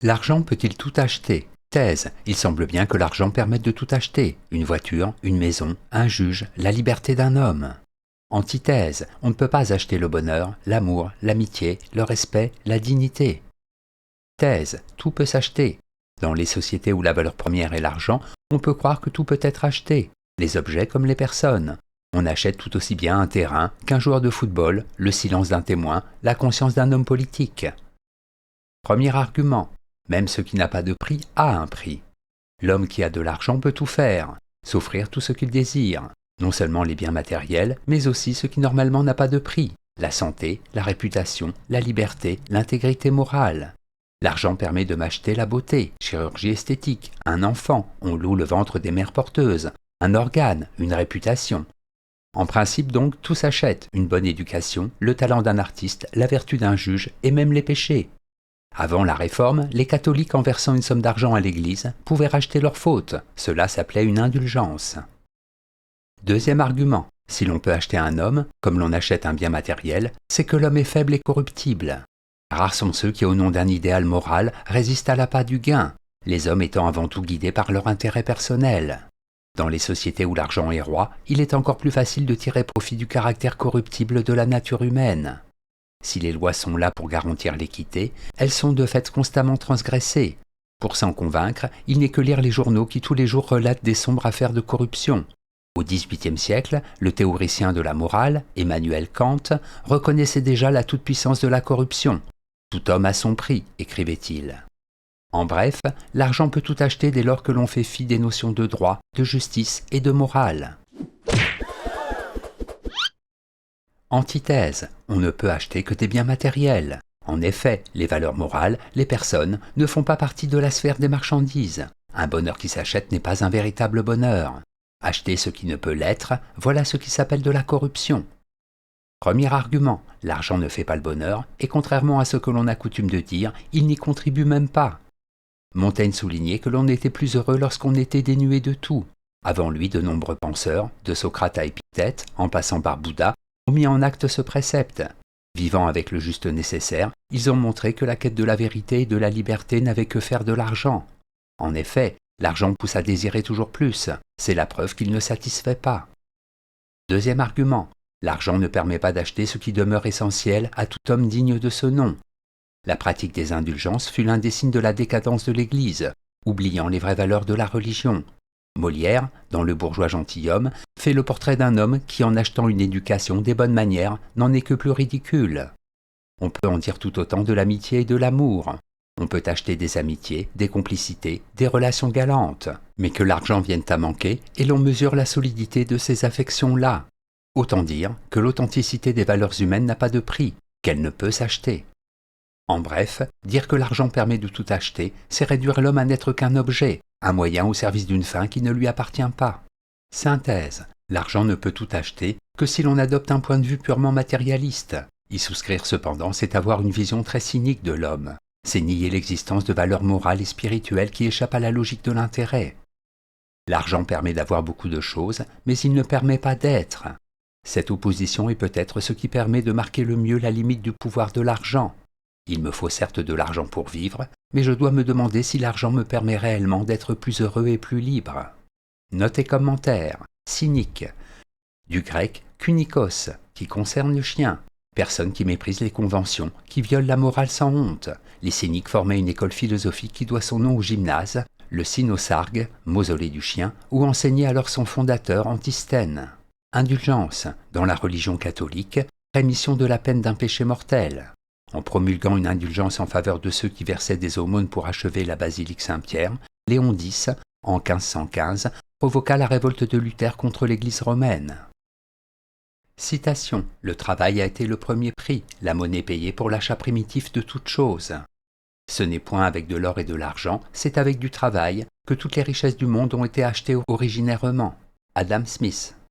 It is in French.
L'argent peut-il tout acheter? Thèse. Il semble bien que l'argent permette de tout acheter. Une voiture, une maison, un juge, la liberté d'un homme. Antithèse. On ne peut pas acheter le bonheur, l'amour, l'amitié, le respect, la dignité. Thèse. Tout peut s'acheter. Dans les sociétés où la valeur première est l'argent, on peut croire que tout peut être acheté, les objets comme les personnes. On achète tout aussi bien un terrain qu'un joueur de football, le silence d'un témoin, la conscience d'un homme politique. Premier argument. Même ce qui n'a pas de prix a un prix. L'homme qui a de l'argent peut tout faire, s'offrir tout ce qu'il désire, non seulement les biens matériels, mais aussi ce qui normalement n'a pas de prix, la santé, la réputation, la liberté, l'intégrité morale. L'argent permet de m'acheter la beauté, chirurgie esthétique, un enfant, on loue le ventre des mères porteuses, un organe, une réputation. En principe donc, tout s'achète, une bonne éducation, le talent d'un artiste, la vertu d'un juge et même les péchés. Avant la Réforme, les catholiques, en versant une somme d'argent à l'Église, pouvaient racheter leurs fautes. Cela s'appelait une indulgence. Deuxième argument. Si l'on peut acheter un homme, comme l'on achète un bien matériel, c'est que l'homme est faible et corruptible. Rares sont ceux qui, au nom d'un idéal moral, résistent à l'appât du gain, les hommes étant avant tout guidés par leur intérêt personnel. Dans les sociétés où l'argent est roi, il est encore plus facile de tirer profit du caractère corruptible de la nature humaine. Si les lois sont là pour garantir l'équité, elles sont de fait constamment transgressées. Pour s'en convaincre, il n'est que lire les journaux qui tous les jours relatent des sombres affaires de corruption. Au XVIIIe siècle, le théoricien de la morale, Emmanuel Kant, reconnaissait déjà la toute-puissance de la corruption. Tout homme a son prix, écrivait-il. En bref, l'argent peut tout acheter dès lors que l'on fait fi des notions de droit, de justice et de morale. Antithèse. On ne peut acheter que des biens matériels. En effet, les valeurs morales, les personnes, ne font pas partie de la sphère des marchandises. Un bonheur qui s'achète n'est pas un véritable bonheur. Acheter ce qui ne peut l'être, voilà ce qui s'appelle de la corruption. Premier argument, l'argent ne fait pas le bonheur, et contrairement à ce que l'on a coutume de dire, il n'y contribue même pas. Montaigne soulignait que l'on était plus heureux lorsqu'on était dénué de tout. Avant lui, de nombreux penseurs, de Socrate à Épictète, en passant par Bouddha, ont mis en acte ce précepte. Vivant avec le juste nécessaire, ils ont montré que la quête de la vérité et de la liberté n'avait que faire de l'argent. En effet, l'argent pousse à désirer toujours plus, c'est la preuve qu'il ne satisfait pas. Deuxième argument, l'argent ne permet pas d'acheter ce qui demeure essentiel à tout homme digne de ce nom. La pratique des indulgences fut l'un des signes de la décadence de l'Église, oubliant les vraies valeurs de la religion. Molière, dans Le bourgeois gentilhomme, fait le portrait d'un homme qui, en achetant une éducation, des bonnes manières, n'en est que plus ridicule. On peut en dire tout autant de l'amitié et de l'amour. On peut acheter des amitiés, des complicités, des relations galantes, mais que l'argent vienne à manquer et l'on mesure la solidité de ces affections-là. Autant dire que l'authenticité des valeurs humaines n'a pas de prix, qu'elle ne peut s'acheter. En bref, dire que l'argent permet de tout acheter, c'est réduire l'homme à n'être qu'un objet, un moyen au service d'une fin qui ne lui appartient pas. Synthèse. L'argent ne peut tout acheter que si l'on adopte un point de vue purement matérialiste. Y souscrire cependant, c'est avoir une vision très cynique de l'homme. C'est nier l'existence de valeurs morales et spirituelles qui échappent à la logique de l'intérêt. L'argent permet d'avoir beaucoup de choses, mais il ne permet pas d'être. Cette opposition est peut-être ce qui permet de marquer le mieux la limite du pouvoir de l'argent. Il me faut certes de l'argent pour vivre, mais je dois me demander si l'argent me permet réellement d'être plus heureux et plus libre. Note et commentaire. Cynique. Du grec kunikos, qui concerne le chien. Personne qui méprise les conventions, qui viole la morale sans honte. Les cyniques formaient une école philosophique qui doit son nom au gymnase, le cynosargue, mausolée du chien, où enseignait alors son fondateur Antisthène. Indulgence. Dans la religion catholique, rémission de la peine d'un péché mortel. En promulguant une indulgence en faveur de ceux qui versaient des aumônes pour achever la basilique Saint-Pierre, Léon X, en 1515, provoqua la révolte de Luther contre l'Église romaine. Citation. Le travail a été le premier prix, la monnaie payée pour l'achat primitif de toute chose. Ce n'est point avec de l'or et de l'argent, c'est avec du travail que toutes les richesses du monde ont été achetées originairement. Adam Smith.